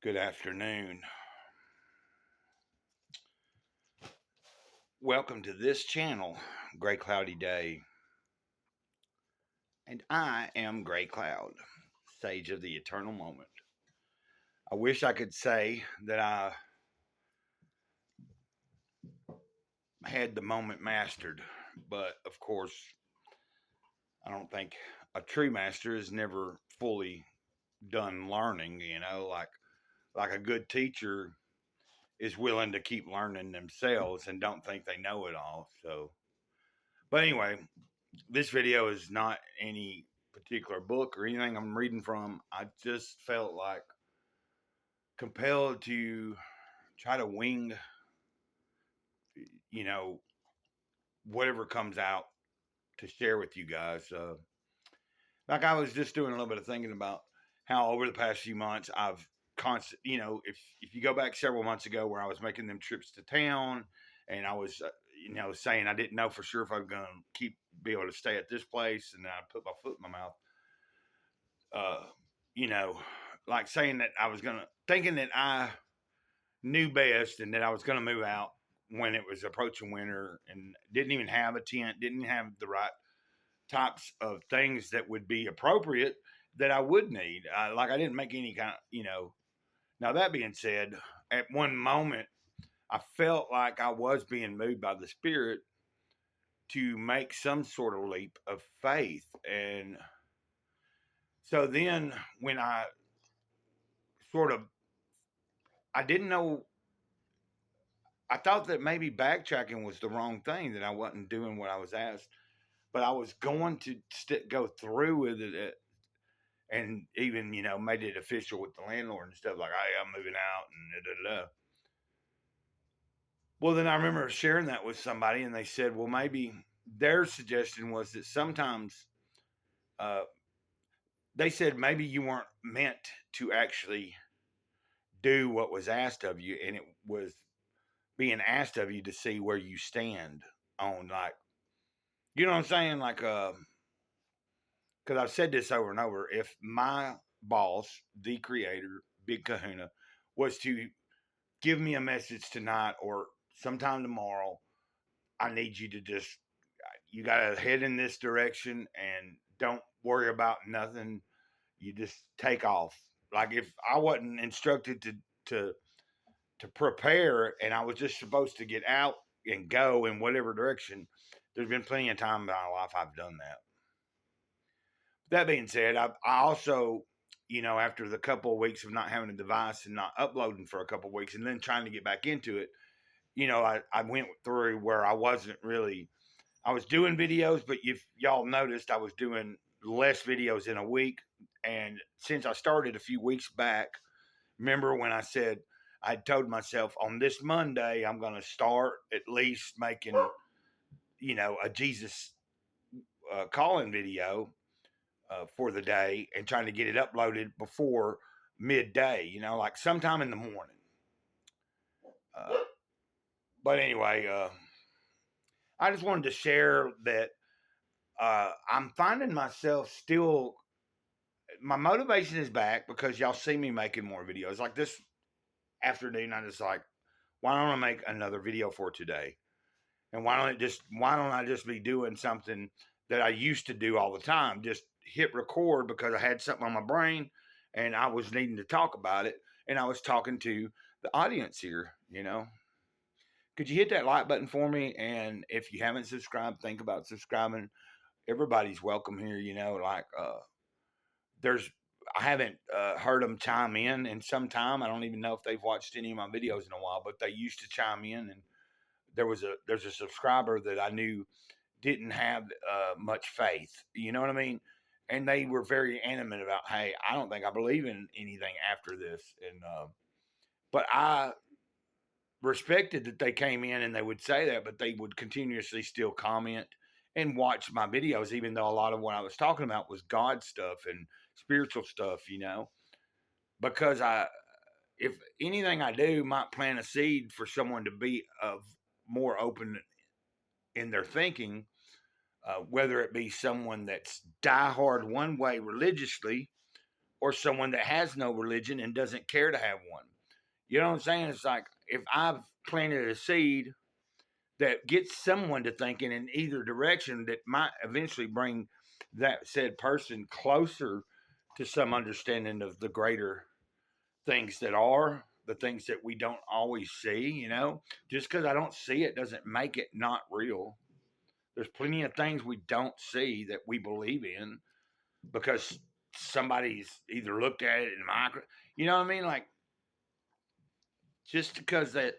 Good afternoon. Welcome to this channel, Gray Cloudy Day. And I am Gray Cloud, Sage of the Eternal Moment. I wish I could say that I had the moment mastered, but of course, I don't think a true master is never fully done learning, like a good teacher is willing to keep learning themselves and don't think they know it all. But anyway, this video is not any particular book or anything I'm reading from. I just felt like compelled to try to wing, you know, whatever comes out to share with you guys. Like I was just doing a little bit of thinking about how over the past few months I've if you go back several months ago where I was making them trips to town and I was saying I didn't know for sure if I was going to be able to stay at this place, and then I put my foot in my mouth. uh, you know, like saying that I was thinking that I knew best and that I was gonna move out when it was approaching winter, and didn't even have a tent, didn't have the right types of things that would be appropriate that I would need. Like I didn't make any kind of. Now that being said, at one moment I felt like I was being moved by the Spirit to make some sort of leap of faith, and so then when sort of I didn't know. I thought that maybe backtracking was the wrong thing, that I wasn't doing what I was asked, but I was going to go through with it, and even, made it official with the landlord and stuff like, hey, I'm moving out and da da da. Well, then I remember sharing that with somebody, and they said, well, maybe their suggestion was that sometimes uh, they said maybe you weren't meant to actually do what was asked of you, and it was being asked of you to see where you stand on, like, you know what I'm saying? Like, because I've said this over and over. If my boss, the creator, Big Kahuna, was to give me a message tonight or sometime tomorrow, I need you to you got to head in this direction and don't worry about nothing. You just take off. Like if I wasn't instructed to to prepare and I was just supposed to get out and go in whatever direction, there's been plenty of time in my life I've done that. That being said, I also, after the couple of weeks of not having a device and not uploading for a couple of weeks and then trying to get back into it, I went through where I wasn't really, I was doing videos, but if y'all noticed, I was doing less videos in a week. And since I started a few weeks back, remember when I said, I told myself on this Monday, I'm going to start at least making, a Jesus calling video for the day and trying to get it uploaded before midday, like sometime in the morning. Uh, but anyway, I just wanted to share that I'm finding myself still, my motivation is back because y'all see me making more videos. Like this afternoon, I just like, why don't I make another video for today? And why don't I just be doing something that I used to do all the time? Just hit record because I had something on my brain and I was needing to talk about it. And I was talking to the audience here, Could you hit that like button for me? And if you haven't subscribed, think about subscribing. Everybody's welcome here, there's, I haven't heard them chime in some time. I don't even know if they've watched any of my videos in a while, but they used to chime in, and there's a subscriber that I knew didn't have much faith. You know what I mean? And they were very animate about, hey, I don't think I believe in anything after this. And but I respected that they came in and they would say that, but they would continuously still comment and watch my videos, even though a lot of what I was talking about was God stuff and spiritual stuff, because if anything I do might plant a seed for someone to be of more open in their thinking, whether it be someone that's diehard one way religiously, or someone that has no religion and doesn't care to have one. You know what I'm saying? It's like if I've planted a seed that gets someone to thinking in either direction that might eventually bring that said person closer to some understanding of the greater things that are the things that we don't always see, just because I don't see it doesn't make it not real. There's plenty of things we don't see that we believe in because somebody's either looked at it in micro, you know what I mean? Like just because that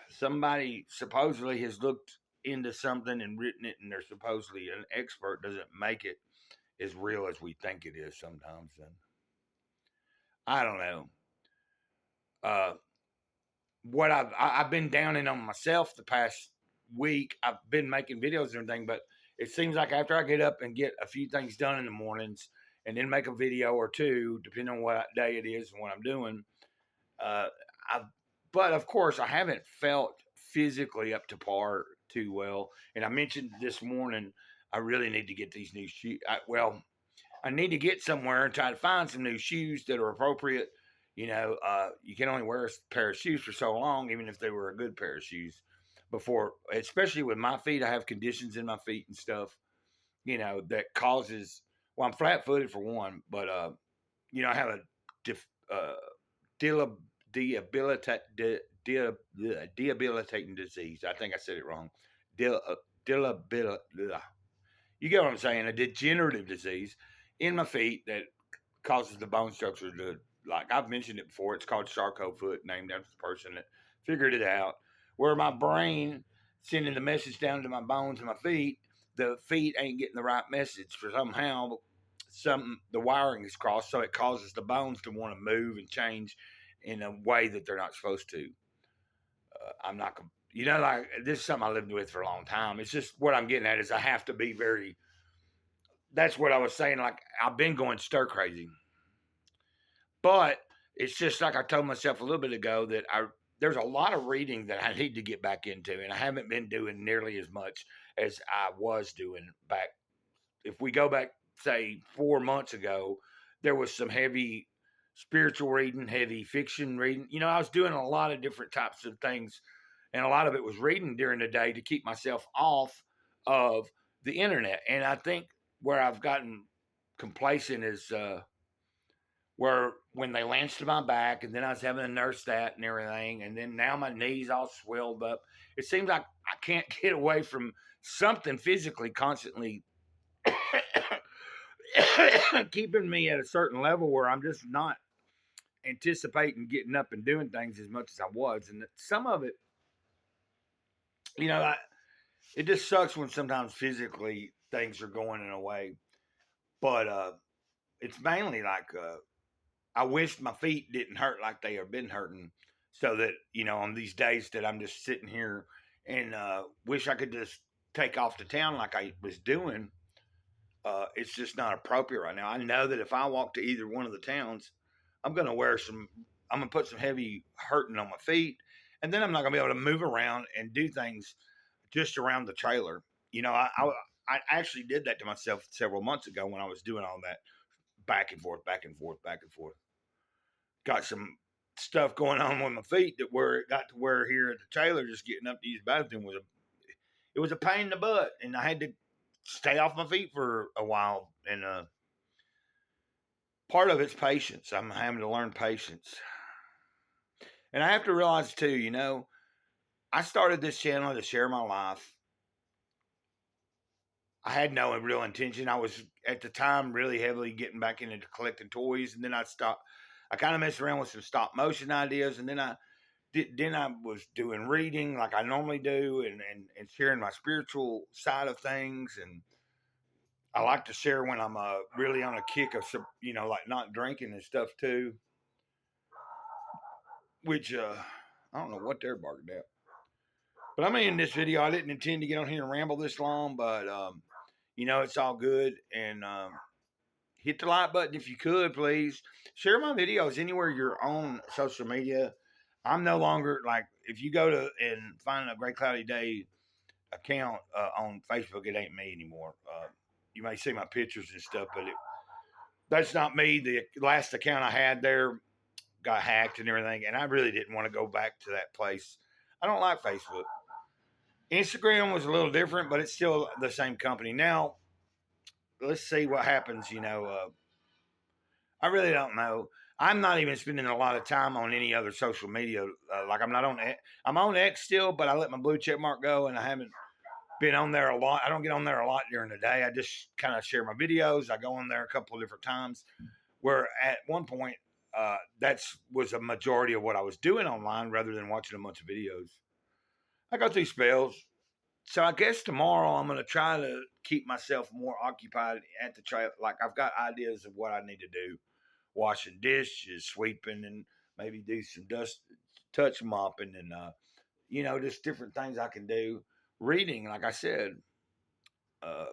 somebody supposedly has looked into something and written it and they're supposedly an expert doesn't make it as real as we think it is sometimes. And I don't know. Uh, what I've been downing on myself the past week. I've been making videos and everything, but it seems like after I get up and get a few things done in the mornings and then make a video or two, depending on what day it is and what I'm doing, uh, I but of course I haven't felt physically up to par too well. And I mentioned this morning I really need to get these new shoes. I need to get somewhere and try to find some new shoes that are appropriate. You can only wear a pair of shoes for so long, even if they were a good pair of shoes. Before, especially with my feet, I have conditions in my feet and stuff. That causes. Well, I'm flat-footed for one, but I have a uh, debilitating disease. I think I said it wrong. Dil, debil, you get what I'm saying? A degenerative disease in my feet that causes the bone structure to, like I've mentioned it before. It's called Charcot foot, named after the person that figured it out. Where my brain sending the message down to my bones and my feet, the feet ain't getting the right message for somehow the wiring is crossed, so it causes the bones to want to move and change in a way that they're not supposed to. I'm not, like this is something I lived with for a long time. It's just what I'm getting at is I have to be very. That's what I was saying. Like I've been going stir crazy, but it's just like I told myself a little bit ago that there's a lot of reading that I need to get back into, and I haven't been doing nearly as much as I was doing back. If we go back, say 4 months ago, there was some heavy spiritual reading, heavy fiction reading. I was doing a lot of different types of things, and a lot of it was reading during the day to keep myself off of the internet. And I think where I've gotten complacent is where when they lanced my back, and then I was having to nurse that and everything, and then now my knees all swelled up. It seems like I can't get away from something physically constantly keeping me at a certain level where I'm just not anticipating getting up and doing things as much as I was. And some of it, it just sucks when sometimes physically things are going in a way. But it's mainly like I wish my feet didn't hurt like they have been hurting, so that on these days that I'm just sitting here and wish I could just take off to town like I was doing. It's just not appropriate right now. I know that if I walk to either one of the towns, I'm gonna put some heavy hurting on my feet, and then I'm not gonna be able to move around and do things just around the trailer. I actually did that to myself several months ago when I was doing all that back and forth, back and forth, back and forth. Got some stuff going on with my feet that where it got to where here at the trailer, just getting up to use the bathroom was a pain in the butt, and I had to stay off my feet for a while. And part of it's patience. I'm having to learn patience, and I have to realize too. I started this channel to share my life. I had no real intention. I was at the time really heavily getting back into collecting toys, and then I stopped. I kind of messed around with some stop motion ideas, and then I was doing reading like I normally do, and sharing my spiritual side of things. And I like to share when I'm really on a kick of some, like not drinking and stuff too. Which I don't know what they're barking at. But I'm in this video. I didn't intend to get on here and ramble this long, but it's all good. And hit the like button if you could, please. Share my videos anywhere you're on social media. I'm no longer like if you go to and find a Great Cloudy Day account on Facebook, it ain't me anymore. You may see my pictures and stuff, but That's not me. The last account I had there got hacked and everything, and I really didn't want to go back to that place. I don't like Facebook. Instagram was a little different, but it's still the same company. Now, let's see what happens. I really don't know. I'm not even spending a lot of time on any other social media. Like I'm not on. I'm on X still, but I let my blue check mark go, and I haven't been on there a lot. I don't get on there a lot during the day. I just kind of share my videos. I go on there a couple of different times. Where at one point, that's was a majority of what I was doing online, rather than watching a bunch of videos. I go through spells. So I guess tomorrow I'm gonna try to keep myself more occupied at the trailer. Like I've got ideas of what I need to do: washing dishes, sweeping, and maybe do some dust touch mopping, and just different things I can do. Reading, like I said, uh,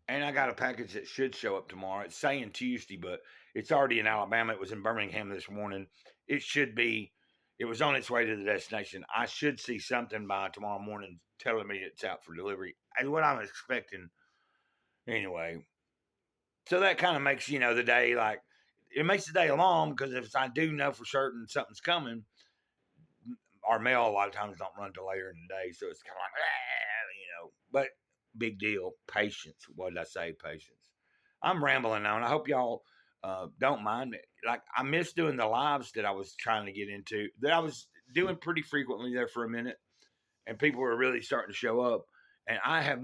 and I got a package that should show up tomorrow. It's saying Tuesday, but it's already in Alabama. It was in Birmingham this morning. It should be. It was on its way to the destination. I should see something by tomorrow morning telling me it's out for delivery. And what I'm expecting anyway. So that kind of makes the day, like, it makes the day long, because if I do know for certain something's coming, our mail a lot of times don't run till later in the day. So it's kind of like, but big deal. Patience. What did I say? Patience. I'm rambling on. I hope y'all don't mind me. Like, I miss doing the lives that I was trying to get into, that I was doing pretty frequently there for a minute, and people were really starting to show up. And I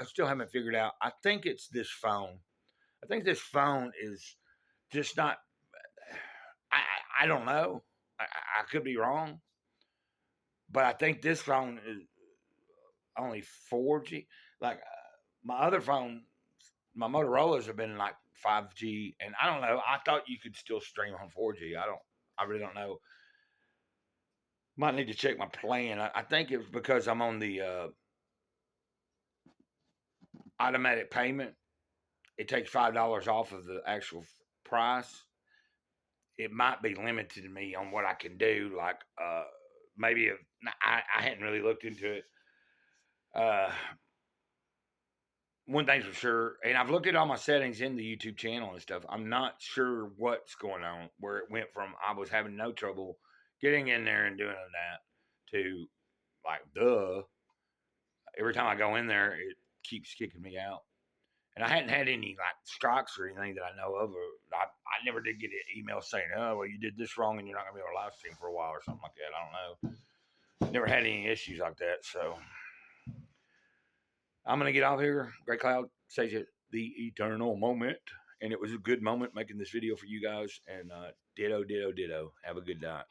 still haven't figured out. I think it's this phone. I think this phone is just not. I don't know. I could be wrong, but I think this phone is only 4G. Like, my other phone, my Motorola's have been like 5G, and I don't know. I thought you could still stream on 4G. I really don't know. Might need to check my plan. I think it's because I'm on the automatic payment. It takes $5 off of the actual price. It might be limited to me on what I can do. Like, maybe I hadn't really looked into it. Uh, One thing's for sure, and I've looked at all my settings in the YouTube channel and stuff. I'm not sure what's going on, where it went from I was having no trouble getting in there and doing that to, like, every time I go in there, it keeps kicking me out. And I hadn't had any, like, strikes or anything that I know of. Or I never did get an email saying, "Oh, well, you did this wrong and you're not gonna be able to live stream for a while," or something like that. I don't know. Never had any issues like that. So I'm gonna get off here. Great Cloud says it, the eternal moment, and it was a good moment making this video for you guys. And ditto, ditto, ditto. Have a good night.